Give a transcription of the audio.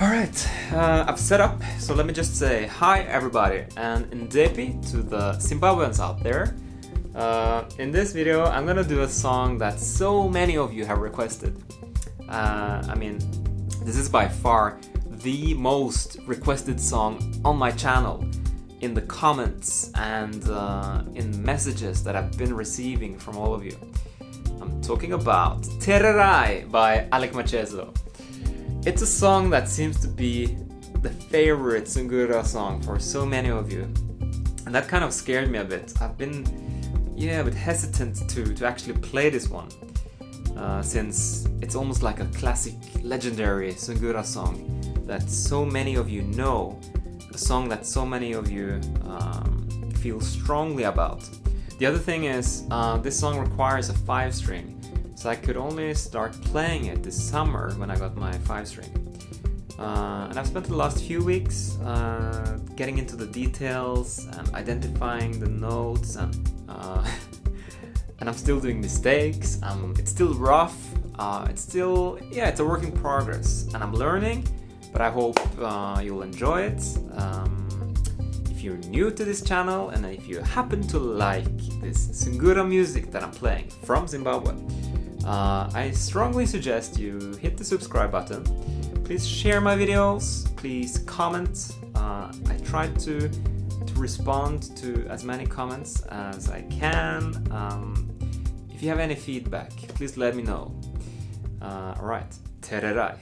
Alright, I've set up, so let me just say hi everybody and Ndepi to the Zimbabweans out there. In this video I'm gonna do a song that so many of you have requested. This is by far the most requested song on my channel in the comments and in messages that I've been receiving from all of you. I'm talking about Tererai by Alec Macheso. It's a song that seems to be the favorite Sungura song for so many of you, and that kind of scared me a bit. I've been a bit hesitant to actually play this one, since it's almost like a classic, legendary Sungura song that so many of you know, a song that so many of you feel strongly about. The other thing is, this song requires a 5-string, so I could only start playing it this summer when I got my 5-string. And I've spent the last few weeks getting into the details and identifying the notes, and I'm still doing mistakes. It's still rough. It's a work in progress, and I'm learning, but I hope you'll enjoy it. If you're new to this channel and if you happen to like this Sungura music that I'm playing from Zimbabwe, I strongly suggest you hit the subscribe button. Please share my videos, please comment. I try to respond to as many comments as I can. If you have any feedback, please let me know. Alright, Tererai.